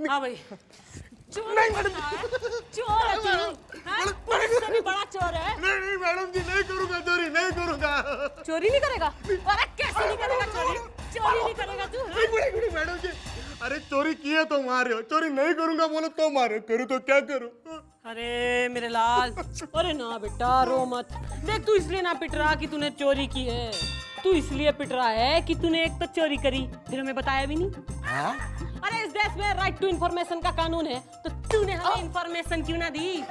हाँ भाई नहीं मैडम, चोर है तू, हाँ? पुलिस से भी बड़ा चोर है। नहीं मैडम जी, नहीं करूँगा चोरी, नहीं करूँगा। चोरी नहीं करेगा? अरे कैसे नहीं करेगा चोरी? चोरी नहीं करेगा तू, हाँ? एक मिनट मैडम जी, अरे चोरी की है तो मारे हो, चोरी नहीं करूँगा बोलो तो मारे, करूँ तो क्या करूँ? अरे मेरे लाल, अरे ना बेटा रो मत। देख तू इसलिए ना पिट रहा कि तूने चोरी की है, तू इसलिए पिट रहा है कि तूने एक तो चोरी करी फिर हमें बताया भी नहीं। हाँ? अरे इस देश में राइट टू इन्फॉर्मेशन का कानून है, तो तूने हमें इन्फॉर्मेशन क्यों ना दी?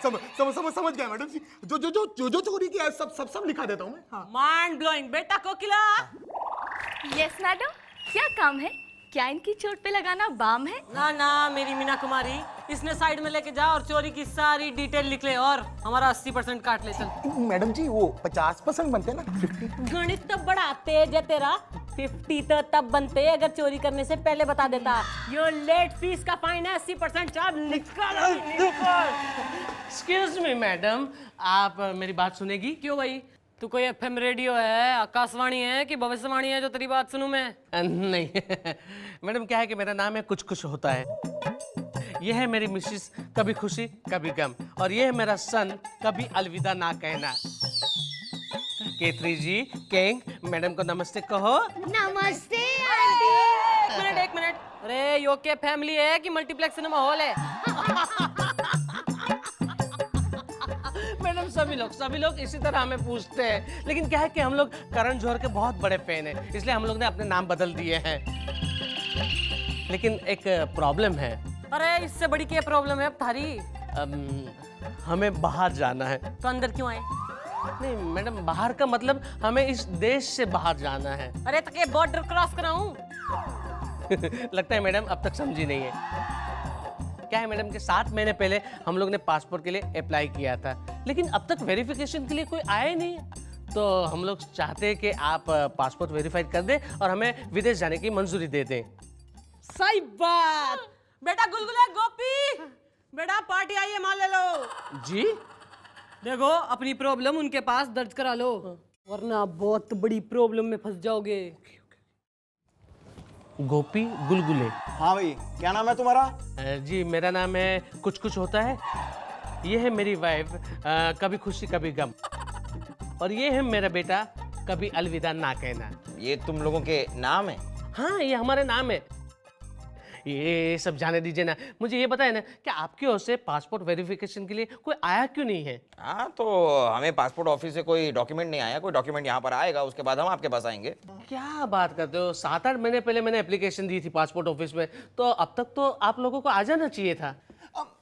समझ गया मैडम जी, जो चोरी किया है सब लिखा देता हूँ मैं। हाँ। माइंड ब्लोइंग बेटा कोकिला। यस मैडम, क्या काम है? क्या इनकी चोट पे लगाना बाम है? ना ना मेरी मीना कुमारी, इसने साइड में लेके जा और चोरी की सारी डिटेल लिख ले और हमारा 80% काट ले। चल मैडम जी वो 50% बनते ना, 50। गणित तो बड़ा तेज है तेरा, 50 तो तब बनते अगर चोरी करने से पहले बता देता। यो लेट फीस का फाइन है 80%। चाप निकाल। एक्सक्यूज मी मैडम, आप मेरी बात सुनेगी? क्यों भाई, तू कोई एफएम रेडियो है, आकाशवाणी है कि भविष्यवाणी है जो तेरी बात सुनूं मैं? नहीं मैडम, क्या है कि मेरा नाम है कुछ कुछ होता है। यह है मेरी मिसेस कभी खुशी कभी गम, और यह है मेरा सन कभी अलविदा ना कहना। केतरी जी, केंग, मैडम को नमस्ते कहो। नमस्ते आंटी। एक मिनट, अरे यो के फैमिली है कि मल्टीप्लेक्स सिनेमा हॉल है? मैडम सभी लोग इसी तरह हमें पूछते हैं, लेकिन क्या है कि हम लोग करण जौहर के बहुत बड़े फैन हैं, इसलिए हम लोग ने अपने नाम बदल दिए हैं। लेकिन एक प्रॉब्लम है। अरे इससे बड़ी क्या प्रॉब्लम है अब थारी? हमें बाहर जाना है। तो अंदर क्यों आए? नहीं मैडम, बाहर का मतलब हमें इस देश से बाहर जाना है। अरे तो क्या बॉर्डर क्रॉस कराऊं? लगता है मैडम अब तक समझी नहीं है। क्या है मैडम कि 7 महीने पहले हम लोग ने पासपोर्ट के लिए अप्लाई किया था, लेकिन अब तक वेरिफिकेशन के लिए कोई आया ही नहीं। तो हम लोग चाहते हैं कि आप पासपोर्ट वेरीफाइड कर दें और हमें विदेश जाने की मंजूरी दे दें। सही बात। बेटा गुलगुला गोपी, बेटा पार्टी आई है, मान ले लो। जी देखो अपनी प्रॉब्लम उनके पास दर्ज करा लो, वरना बहुत बड़ी प्रॉब्लम में फंस जाओगे। गोपी गुलगुले। हाँ भाई, क्या नाम है तुम्हारा? जी मेरा नाम है कुछ कुछ होता है। ये है मेरी वाइफ कभी खुशी कभी गम, और ये है मेरा बेटा कभी अलविदा ना कहना। ये तुम लोगों के नाम है? हाँ ये हमारे नाम है। ये सब जाने दीजिए ना, मुझे ये बताए ना कि आपकी ओर से पासपोर्ट वेरिफिकेशन के लिए कोई आया क्यों नहीं है? हाँ तो हमें पासपोर्ट ऑफिस से कोई डॉक्यूमेंट नहीं आया, कोई डॉक्यूमेंट यहाँ पर आएगा, उसके बाद हम आपके पास आएंगे। क्या बात करते हो, 7-8 महीने पहले मैंने एप्लीकेशन दी थी पासपोर्ट ऑफिस में, तो अब तक तो आप लोगों को आ जाना चाहिए था।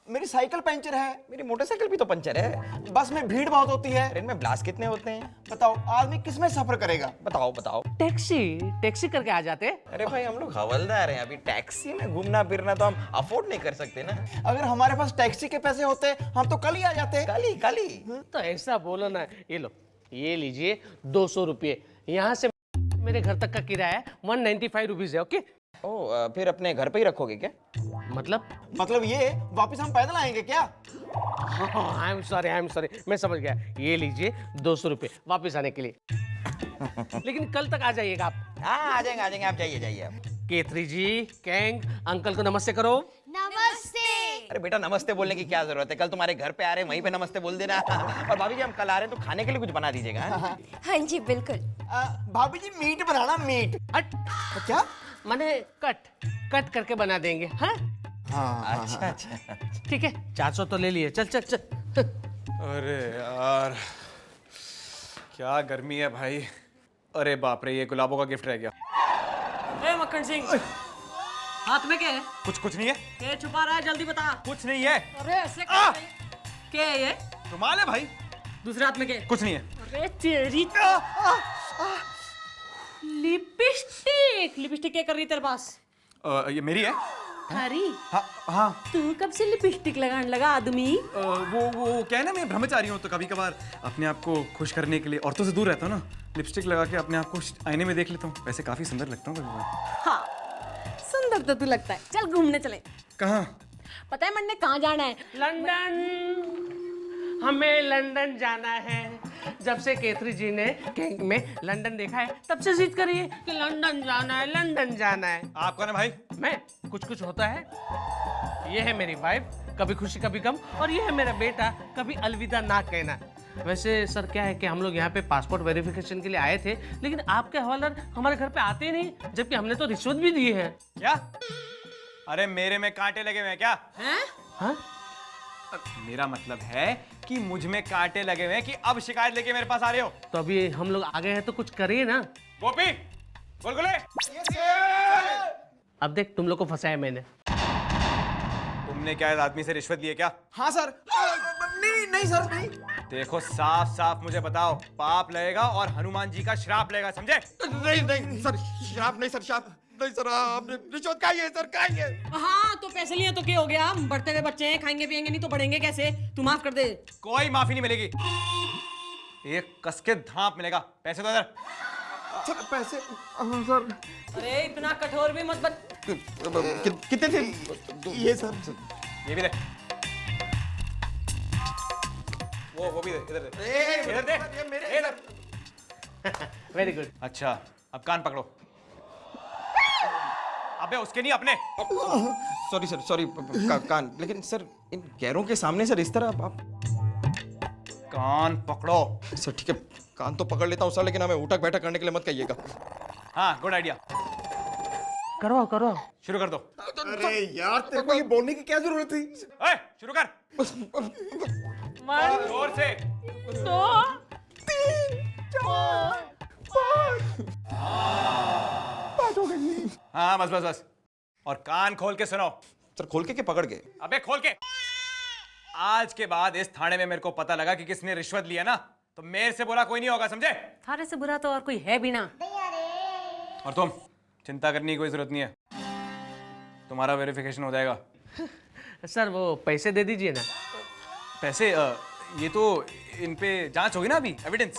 मेरी साइकिल पंचर है, मेरी मोटरसाइकिल भी तो पंचर है, बस में भीड़ बहुत होती है, ट्रेन में ब्लास्ट कितने होते हैं, बताओ आदमी किस में सफर करेगा? बताओ। टैक्सी करके आ जाते। अरे भाई हम लोग हवलदार हैं, अभी टैक्सी में घूमना फिरना तो हम अफोर्ड नहीं कर सकते ना। अगर हमारे पास टैक्सी के पैसे होते हम तो कल ही आ जाते। कल ही। तो ऐसा बोलो ना। ये लो, ये लीजिए 200 रुपये, यहाँ से मेरे घर तक का किराया है 195 रुपीज है। ओके। ओ फिर अपने घर पे ही रखोगे क्या? मतलब ये वापस हम पैदल आएंगे क्या? आई एम सॉरी, मैं समझ गया। ये लीजिए 200 रुपये वापस आने के लिए। लेकिन कल तक आ जाइएगा आप। हाँ आ जाएंगे, आप जाइए आप। केतरी जी, कैंग, अंकल को नमस्ते करो। नमस्ते। अरे बेटा नमस्ते बोलने की क्या जरूरत है, कल तुम्हारे घर पे आ रहे हैं, वहीं पे नमस्ते बोल देना। और भाभी जी हम कल आ रहे हैं तो खाने के लिए कुछ बना दीजिएगा। हाँ जी बिल्कुल। भाभी जी मीट बनाना, मीट। क्या? माने कट करके बना देंगे। हाँ अच्छा। ठीक है, 400 तो ले लिए। चल। अरे यार क्या गर्मी है भाई। अरे बाप रे, ये गुलाबों का गिफ्ट रह गया। ए मक्खन सिंह, हाथ में क्या है? कुछ नहीं है। क्या छुपा रहा है, जल्दी बता। कुछ नहीं है। अरे ऐसे क्या है ये? रुमाल है भाई। दूसरे हाथ में क्या है? कुछ नहीं है। अरे तेरी लिपस्टिक क्या कर रही है तेरे पास? ये मेरी है। थारी? हाँ। तू कब से लिपस्टिक लगाने लगा आदमी? वो क्या है ना, मैं ब्रह्मचारी हूँ तो कभी कभार अपने आप को खुश करने के लिए औरतों से दूर रहता हूँ ना, लिपस्टिक लगा के अपने आप को आईने में देख लेता हूँ। वैसे काफी सुंदर लगता हूँ कभी कभार। हाँ सुंदर तो तू लगता है। चल घूमने चले। कहाँ? पता है मैंने कहाँ जाना है? लंदन, हमें लंदन जाना है। जब से केथरी जी ने गैंग में लंदन देखा है तब से जिद करी है कि लंदन जाना है, लंदन जाना है। आप कौन है भाई? मैं कुछ कुछ होता है। ये है मेरी वाइफ, कभी खुशी कभी गम, और ये है मेरा बेटा, कभी अलविदा ना कहना। वैसे सर क्या है कि हम लोग यहाँ पे पासपोर्ट वेरिफिकेशन के लिए आए थे, लेकिन आपके हवालदार हमारे घर पे आते ही नहीं, जबकि हमने तो रिश्वत भी दी है। क्या? अरे मेरे में कांटे लगे हुए हैं क्या? हैं? हाँ? मेरा मतलब है कि मुझ में कांटे लगे हुए हैं कि अब शिकायत लेके मेरे पास आ रहे हो। तो अभी हम लोग आ गए हैं तो कुछ करिए ना। गोपी, गुलगुले, अब देख तुम लोग को फंसाया मैंने। तुमने क्या इस आदमी से रिश्वत ली है क्या? हाँ सर। नहीं नहीं सर नहीं। देखो साफ साफ मुझे बताओ, पाप लगेगा और हनुमान जी का श्राप लगेगा, समझे? नहीं नहीं सर, श्राप नहीं सर, श्राप नहीं सर, आपने रिश्वत खाई है सर, खाई है। हाँ तो पैसे लिए तो क्या हो गया, हम बढ़ते हुए बच्चे हैं, खाएंगे पिएंगे नहीं तो बढ़ेंगे कैसे? तू माफ कर दे। कोई माफी नहीं मिलेगी, एक कस के धांप मिलेगा। पैसे दो इधर। सर पैसे? हाँ सर। अरे इतना कठोर भी मत बन। कितने थे? ये सर। ये भी दे। वो भी दे, इधर दे। इधर दे, इधर। Very good. अच्छा अब कान पकड़ो। अबे उसके नहीं, अपने। Sorry sir, sorry. कान, लेकिन सर इन गैरों के सामने सर इस तरह आप। कान पकड़ो। सर ठीक है, कान तो पकड़ लेता हूँ सर, लेकिन हमें उठक बैठक करने के लिए मत कहिएगा। हाँ गुड आइडिया, करो करो। शुरू कर दो। अरे यार तेरे को ये बोलने की क्या जरूरत थी? ओए, शुरू कर। जोर से। 2 3 4 5 हो गई। हाँ बस बस बस, और कान खोल के सुनो। सर खोल के पकड़ गए? अबे खोल के। आज के बाद इस थाने में मेरे को पता लगा कि किसने रिश्वत लिया ना, तो मेरे से बुरा कोई नहीं होगा, समझे? थारे से बुरा तो और कोई है भी ना। और तुम चिंता करने की कोई जरूरत नहीं है, तुम्हारा वेरिफिकेशन हो जाएगा। सर वो पैसे दे दीजिए ना। पैसे? ये तो इन पे जांच होगी ना अभी, एविडेंस।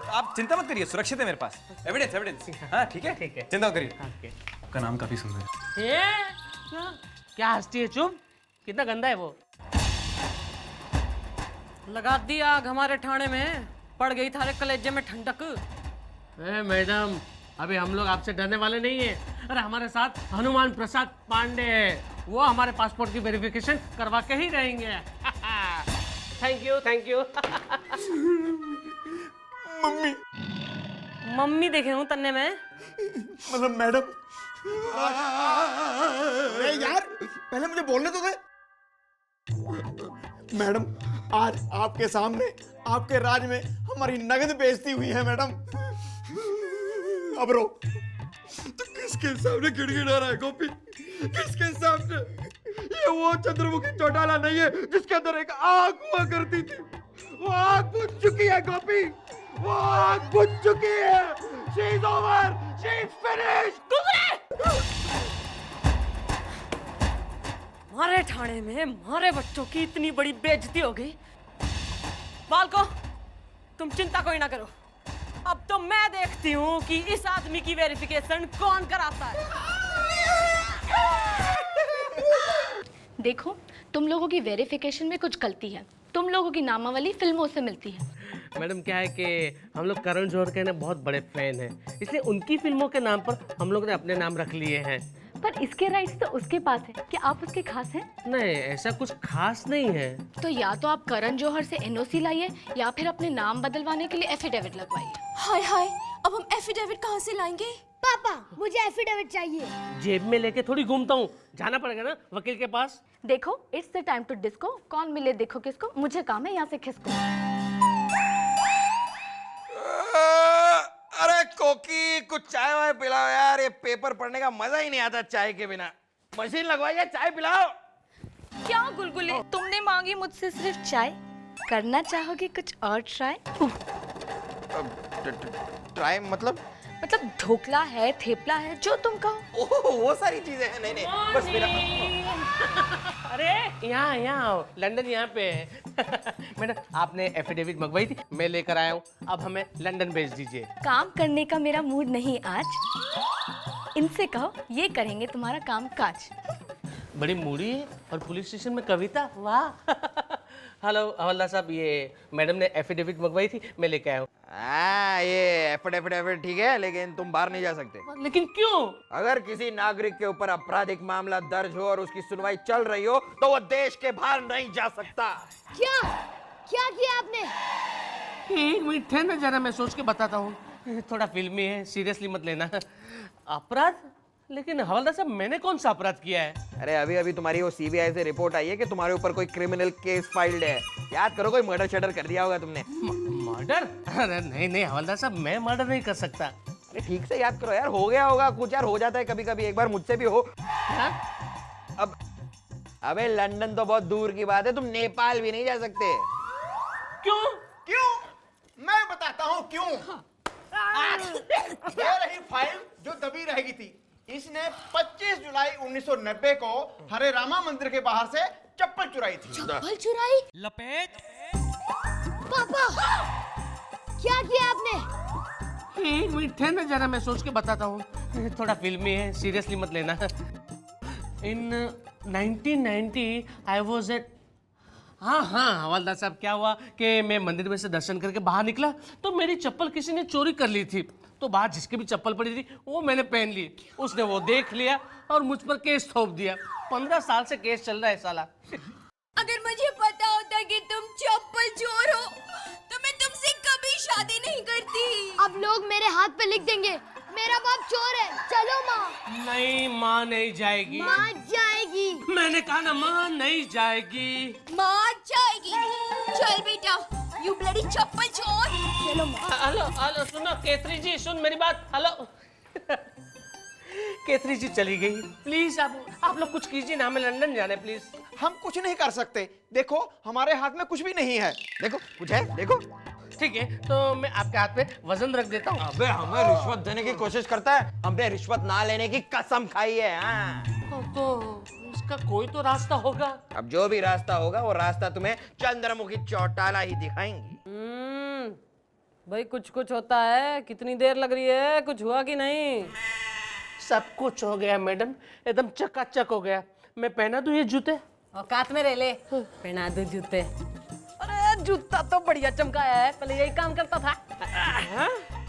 आप चिंता मत करिए, सुरक्षित है मेरे पास एविडेंस, एविडेंस। हाँ ठीक है, ठीक है। चिंता मत करिए। ओके। आपका नाम काफी सुंदर है। क्या हंसती है? चुप। कितना गंदा है वो। लगा दी आग हमारे ठाणे में, पड़ गई थारे कलेजे में ठंडक। मैडम अभी हम लोग आपसे डरने वाले नहीं है। अरे हमारे साथ हनुमान प्रसाद पांडे है, वो हमारे पासपोर्ट की वेरिफिकेशन करवा के ही रहेंगे। Thank you thank you. Mummy. Mummy देखे हूँ तन्ने में। मतलब मैडम। अरे यार पहले मुझे बोलने तो दे। मैडम आज आपके सामने, आपके राज में हमारी नगद बेइज्जती हुई है मैडम। अब रो। तो किसके सामने गिड़गिड़ा रहा है गोपी? किसके सामने? ये वो चंद्रमुखी चौटाला नहीं है जिसके अंदर एक आग हुआ करती थी। वो आग बुझ चुकी है गोपी, वो आग बुझ चुकी है। She is over, she is finished। हमारे ठाणे में हमारे बच्चों की इतनी बड़ी बेइज्जती हो गई। बालको तुम चिंता कोई ना करो, अब तो मैं देखती हूँ कि इस आदमी की वेरिफिकेशन कौन कराता है। देखो तुम लोगों की वेरिफिकेशन में कुछ गलती है, तुम लोगों की नामावली फिल्मों से मिलती है। मैडम क्या है कि हम लोग करण जौहर के ना बहुत बड़े फैन हैं, इसलिए उनकी फिल्मों के नाम पर हम लोग ने अपने नाम रख लिए हैं। पर इसके राइट्स तो उसके पास है, क्या आप उसके खास हैं? नहीं ऐसा कुछ खास नहीं है। तो या तो आप करण जौहर से एनओसी लाइए या फिर अपने नाम बदलवाने के लिए एफिडेविट लगवाइए। हाय हाय, अब हम एफिडेविट कहाँ से लाएंगे? पापा मुझे एफिडेविट चाहिए। जेब में लेके थोड़ी घूमता हूँ, जाना पड़ेगा ना वकील के पास। देखो it's the time to disco, कौन मिले देखो किसको, मुझे काम है यहाँ से खिसको। अरे कोकी कुछ चाय वाय पिलाओ यार, ये पेपर पढ़ने का मजा ही नहीं आता चाय के बिना। मशीन लगवाइए, चाय पिलाओ। क्या गुलगुले, तुमने मांगी मुझसे सिर्फ चाय, करना चाहोगे कुछ और ट्राई? ट्राई मतलब ढोकला है, थेपला है, जो तुम कहो। ओह वो सारी चीजें हैं। नहीं नहीं बस मेरा। अरे यहाँ यहाँ आओ, लंदन यहाँ पे है। मैडम आपने एफिडेविट मंगवाई थी, मैं लेकर आया हूँ, अब हमें लंदन भेज दीजिए। काम करने का मेरा मूड नहीं आज, इनसे कहो ये करेंगे तुम्हारा काम काज। बड़ी मूडी है और पुलिस स्टेशन में कविता, वाह। हेलो हवलदार साहब, ये मैडम ने एफिडेविट मंगवाई थी, मैं लेके आया हूँ। ये एफिडेविट ठीक है, लेकिन तुम बाहर नहीं जा सकते। लेकिन क्यों? अगर किसी नागरिक के ऊपर आपराधिक मामला दर्ज हो और उसकी सुनवाई चल रही हो तो वो देश के बाहर नहीं जा सकता। क्या क्या किया आपने? एक मिनट ठहरना जरा, मैं सोच के बताता हूँ। थोड़ा फिल्मी है, सीरियसली मत लेना। अपराध? लेकिन हवलदार साहब, मैंने कौन सा अपराध किया है? अरे अभी अभी तुम्हारी वो सीबीआई से रिपोर्ट आई है कि तुम्हारे ऊपर कोई क्रिमिनल केस फाइल्ड है। याद करो, कोई मर्डर शर्डर कर दिया होगा तुमने। मर्डर? अरे नहीं नहीं हवलदार साहब, मैं मर्डर नहीं कर सकता। अरे ठीक से याद करो यार, हो गया होगा कुछ यार, हो जाता है कभी कभी, एक बार मुझसे भी हो। हाँ? अब अबे लंदन तो बहुत दूर की बात है, तुम नेपाल भी नहीं जा सकते। क्यों? क्यों? मैं बताता हूँ क्यों। ये रही फाइल जो दबी रहेगी थी। इसने 25 जुलाई 1990 को हरे रामा मंदिर के बाहर से चप्पल चुराई थी। चप्पल चुराई? लपेट। पापा क्या किया आपने? एक मिनट ठहरना जरा, मैं सोच के बताता हूँ। थोड़ा फिल्मी है, सीरियसली मत लेना। इन 1990 आई वॉज एट, हाँ हवलदार साहब, क्या हुआ कि मैं मंदिर में से दर्शन करके बाहर निकला तो मेरी चप्पल किसी ने चोरी कर ली थी। तो बाहर जिसकी भी चप्पल पड़ी थी वो मैंने पहन ली। उसने वो देख लिया और मुझ पर केस थोप दिया। 15 साल से केस चल रहा है साला। अगर मुझे पता होता कि तुम चप्पल चोर हो तो मैं तुमसे कभी शादी नहीं करती। अब लोग मेरे हाथ पे लिख देंगे मेरा बाप चोर है। चलो माँ। नहीं, माँ नहीं जाएगी। माँ जाएगी। मैंने कहा ना, माँ नहीं जाएगी। माँ जाएगी। चल बेटा, यू ब्लडी चप्पल चोर। चलो माँ। हेलो हेलो, सुनो केतरी जी, सुन मेरी बात। हेलो केतरी जी चली गई। प्लीज आप लोग कुछ कीजिए ना, हमें लंदन जाना है प्लीज। हम कुछ नहीं कर सकते। देखो हमारे हाथ में कुछ भी नहीं है। देखो कुछ है, देखो। ठीक है, तो मैं आपके हाथ पे वजन रख देता हूँ। अबे हमें रिश्वत देने की कोशिश करता है, हमने रिश्वत ना लेने की कसम खाई है। हाँ। तो इसका कोई तो रास्ता होगा। अब जो भी रास्ता होगा वो रास्ता तुम्हें चंद्रमुखी चौटाला ही दिखाएंगी। भाई कुछ कुछ होता है। कितनी देर लग रही है? कुछ हुआ कि नहीं? सब कुछ हो गया मैडम, एकदम चकाचक हो गया। मैं पहना दूं ये जूते? औकात में रह ले, पहना दो जूते। अरे जूता तो बढ़िया चमकाया है, पहले यही काम करता था।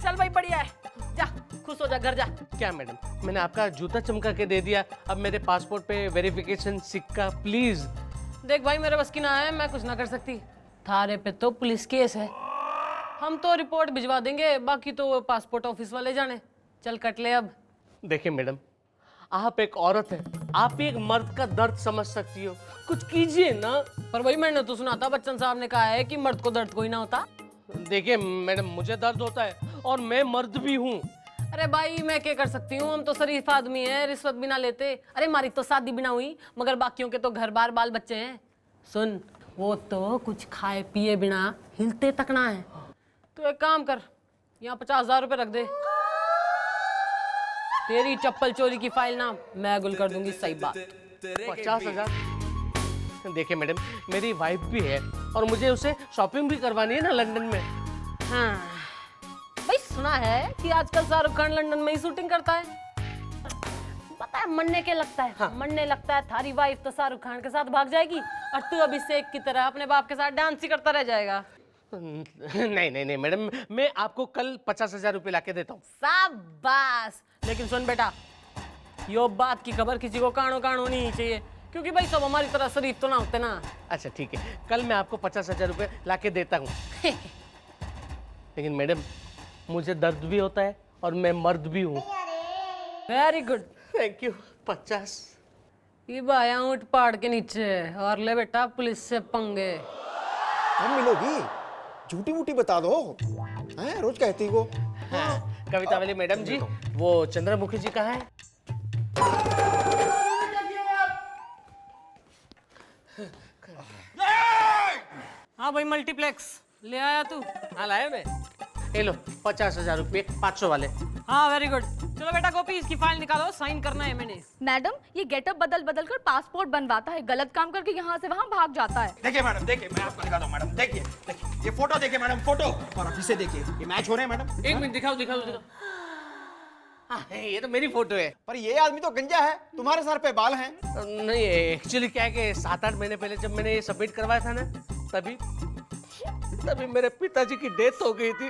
चल भाई बढ़िया है, जा खुश हो जा, घर जा। क्या मैडम, मैंने आपका जूता चमका के दे दिया, अब मेरे पासपोर्ट पे वेरिफिकेशन सिक्का प्लीज। देख भाई, मेरे बस की ना है, मैं कुछ ना कर सकती। थारे पे तो पुलिस केस है। हम तो रिपोर्ट भिजवा देंगे, बाकी तो पासपोर्ट ऑफिस वाले जाने। चल कट ले अब। देखिए मैडम, आप एक औरत है, आप एक मर्द का दर्द समझ सकती हो, कुछ कीजिए ना। पर भाई मैंने तो सुना था, बच्चन साहब ने कहा है कि मर्द को दर्द कोई ना होता। देखिए मैडम, मुझे दर्द होता है और मैं मर्द भी हूँ। अरे भाई मैं क्या कर सकती हूँ, हम तो शरीफ आदमी हैं, रिश्वत भी ना लेते। अरे हमारी तो शादी भी ना हुई, मगर बाकियों के तो घर बार बाल बच्चे हैं। सुन, वो तो कुछ खाए पिए बिना हिलते तक ना है। तो एक काम कर, यहाँ 50,000 रुपये रख दे। तेरी चप्पल चोरी की फाइल ना मैं गुल कर दूंगी। सही बात। 50,000? देखिए मैडम, मेरी वाइफ भी है और मुझे उसे शॉपिंग भी करवानी है ना लंदन में। हाँ भाई, सुना है कि आजकल शाहरुख खान लंदन में ही शूटिंग करता है। पता है मरने के लगता है। हाँ। मरने लगता है, थारी वाइफ तो शाहरुख खान के साथ भाग जाएगी और तू अभिषेक की तरह अपने बाप के साथ डांस ही करता रह जाएगा। नहीं नहीं नहीं मैडम, मैं आपको कल 50,000 रुपये ला के देता हूँ। शाबाश। लेकिन सुन बेटा, यो बात की खबर किसी को कानो कानो नहीं चाहिए, क्योंकि भाई सब हमारी तरह शरीफ तो ना होते ना। अच्छा ठीक है, कल मैं आपको 50,000 रुपये ला के देता हूँ। लेकिन मैडम, मुझे दर्द भी होता है और मैं मर्द भी हूँ। Very good, thank you. 50। ये बाया ऊँट पहाड़ के नीचे और ले बेटा पुलिस से पंगे। हम मिलोगी, झूठी मूठी बता दो। हैं, रोज कहती हो। हाँ, कविता वाली मैडम जी, वो चंद्रमुखी जी कहाँ है? हाँ भाई, मल्टीप्लेक्स ले आया तू? हाँ लाया मैं। ये लो 50,000 रुपये, 500 वाले। हाँ वेरी गुड। चलो बेटा गोपी, इसकी फाइल निकालो, साइन करना है मैंने। मैडम, ये गेटअप बदल बदल कर पासपोर्ट बनवाता है, गलत काम करके यहाँ से वहाँ भाग जाता है। देखिए मैडम, देखिए मैं आपको दिखाता हूँ मैडम। देखिए देखिए, ये फोटो देखिए मैडम, फोटो और अभी से देखिए, ये मैच हो रहे हैं मैडम। एक मिनट, दिखाओ दिखाओ दिखाओ। हाँ, ये तो मेरी फोटो है। पर ये आदमी तो गंजा है, तुम्हारे सर पे बाल हैं। नहीं, एक्चुअली क्या है कि 7-8 महीने पहले जब मैंने ये सबमिट करवाया था ना, तभी तभी मेरे पिताजी की डेथ हो गई थी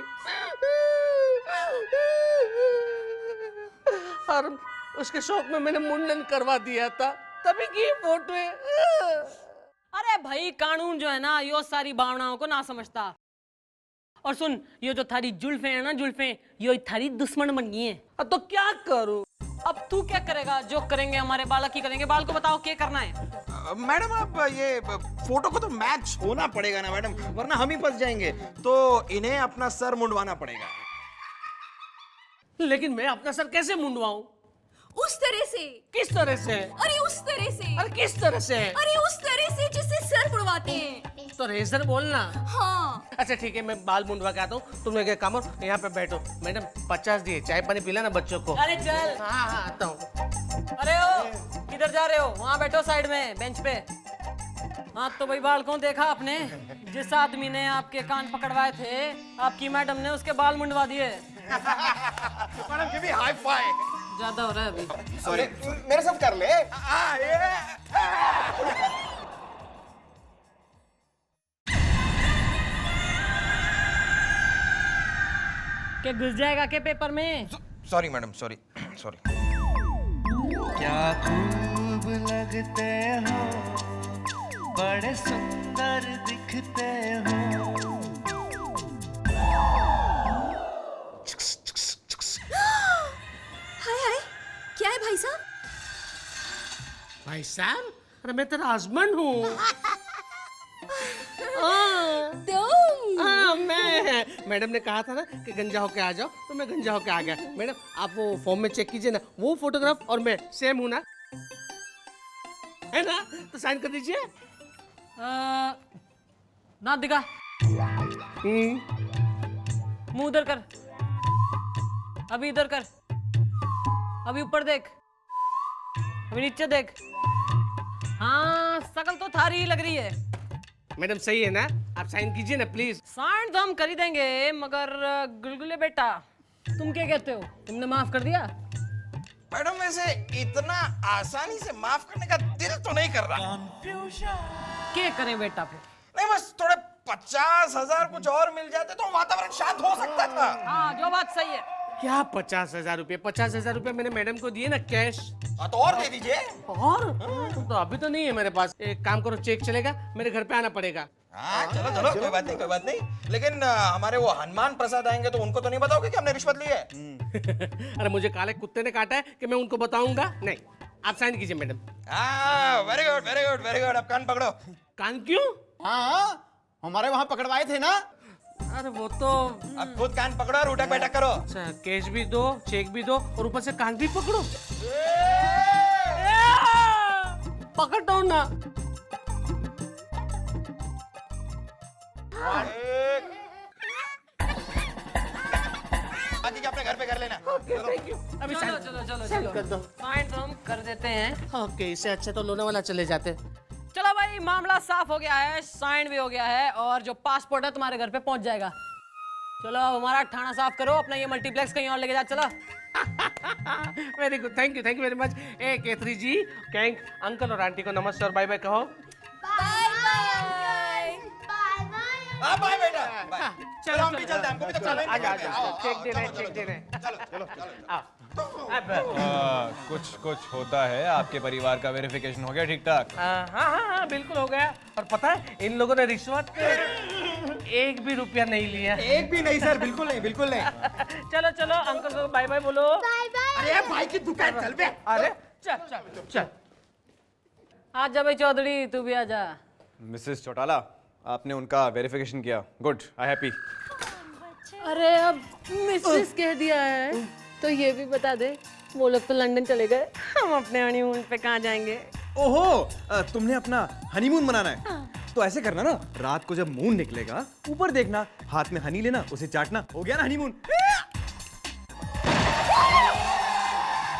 और उसके शौक में मैंने मुंडन करवा दिया था, तभी की ये फोटो है। अरे भाई कानून जो है ना यो सारी भावनाओं को ना समझता। और सुन, ये जो थारी जुल्फे है ना, जुल्फे यो थारी दुश्मन बन गई है। अब तो क्या करूं? अब तू क्या करेगा? जो करेंगे हमारे बालक ही करेंगे। बाल को बताओ क्या करना है। मैडम आप ये फोटो को तो मैच होना पड़ेगा ना मैडम, वरना हम ही फंस जाएंगे। तो इन्हें अपना सर मुंडवाना पड़ेगा। लेकिन मैं अपना सर कैसे मुंडवाऊं? उस तरह से। किस तरह से? अरे उस तरह से। अरे किस तरह से? अरे उस तरह से जिससे सर मुड़वाते हैं। तो रेजर बोलना। हाँ। अच्छा ठीक है, मैं बाल मुंडवा के आता हूँ, तुम लोग एक काम करो, यहाँ पे बैठो। मैडम 50 दिए, चाय पानी पिला ना बच्चों को। अरे चल। हाँ हाँ आता हूँ। अरे ओ, किधर जा रहे हो? वहाँ बैठो साइड में बेंच पे। हाँ तो भाई बाल कौन देखा आपने? जिस आदमी ने आपके कान पकड़वाए थे, आपकी मैडम ने उसके बाल मुंडवा दिए। Madam give me high five. ज्यादा हो रहा है अभी। सॉरी, मेरे साथ कर ले। क्या घुस जाएगा के पेपर में? Sorry madam, sorry sorry. क्या खूब लगते हो, बड़े सुंदर दिखते हो। हाय हाय, क्या है भाई साहब? भाई साहब, अरे मैं तेरा हस्बैंड हूँ। तुम? हाँ मैं। मैडम ने कहा था ना कि गंजा होके आ जाओ, तो मैं गंजा होके आ गया। मैडम आप वो फॉर्म में चेक कीजिए ना, वो फोटोग्राफ और मैं सेम हूँ ना, है ना? तो साइन कर दीजिए। ना दिखा, मुंह उधर कर, अभी इधर कर, अभी ऊपर देख, अभी नीचे देख। हाँ शकल तो थारी ही लग रही है। मैडम सही है ना? आप साइन कीजिए ना प्लीज। साइन तो हम कर ही देंगे, मगर गुलगुले बेटा तुम क्या कहते हो? तुमने माफ कर दिया? मैडम वैसे इतना आसानी से माफ करने का दिल तो नहीं कर रहा। क्या करें बेटा फिर? नहीं बस थोड़े 50,000 कुछ और मिल जाते तो वातावरण शांत हो सकता था। हाँ जो बात सही है। क्या 50,000 रुपए? 50,000 रुपए मैंने मैडम को दिए ना कैश। हाँ तो और दे दीजिए। और तो अभी तो नहीं है मेरे पास। एक काम करो, चेक चलेगा, मेरे घर पे आना पड़ेगा। हाँ चलो चलो, कोई बात नहीं कोई बात नहीं। लेकिन हमारे वो हनुमान प्रसाद आएंगे तो उनको तो नहीं बताओगे कि हमने रिश्वत ली है? अरे मुझे काले कुत्ते ने काटा है कि मैं उनको बताऊंगा? नहीं, आप साइन कीजिए मैडम। हाँ very good very good very good. अब कान पकड़ो। कान क्यों? हाँ हमारे वहाँ पकड़वाए थे ना। अरे वो तो अब खुद कान पकड़ो और उठक बैठक करो। अच्छा, कैश भी दो, चेक भी दो और ऊपर से कान भी पकड़ो। पकड़ता हूँ ना। बाकी अपने घर पे कर लेना। Thank you. अभी चलो चलो चलो चलो कर दो। साइन तो हम कर देते हैं। ओके, इससे अच्छा तो लोनावाला चले जाते। चलो भाई मामला साफ हो गया है, साइन भी हो गया है और जो पासपोर्ट है तुम्हारे घर पे पहुंच जाएगा। चलो हमारा थाना साफ करो, अपना ये मल्टीप्लेक्स कहीं और लेके जा। चलो। Very good, thank you very much. ए केतरी जी, कैंक अंकल और आंटी को नमस्ते और बाय बाय कहो। बाय बाय हाँ बाय बेटा बाय। चलो हम भी चलते हैं, हमको भी तो चलो, चलना आ है। जाओ, चेक दे रहे हैं, चेक दे रहे हैं। चलो चलो चलो। आओ। अब कुछ कुछ होता है। आपके परिवार का वेरिफिकेशन हो गया ठीक ठाक? हाँ हाँ हाँ बिल्कुल हो गया। और पता है इन लोगों ने रिश्वत एक भी रुपया नहीं लिया। एक भी नहीं सर, बिल्कुल नहीं बिल्कुल नहीं। चलो चलो अंकल को बाय बाय बोलो। Bye bye. अरे भाई की दुकान चल बे। अरे चल चल चल। आ जा भाई चौधरी, तू भी आ जा। मिसेस चौटाला, आपने उनका वेरिफिकेशन किया, गुड, आई हैप्पी। अरे अब मिसेस कह दिया है तो ये भी बता दे, वो लोग तो लंदन चले गए, हम अपने हनीमून पे कहाँ जाएंगे? ओहो, तुमने अपना हनीमून मनाना है? तो ऐसे करना ना, रात को जब मून निकलेगा ऊपर देखना, हाथ में हनी लेना, उसे चाटना, हो गया ना हनीमून।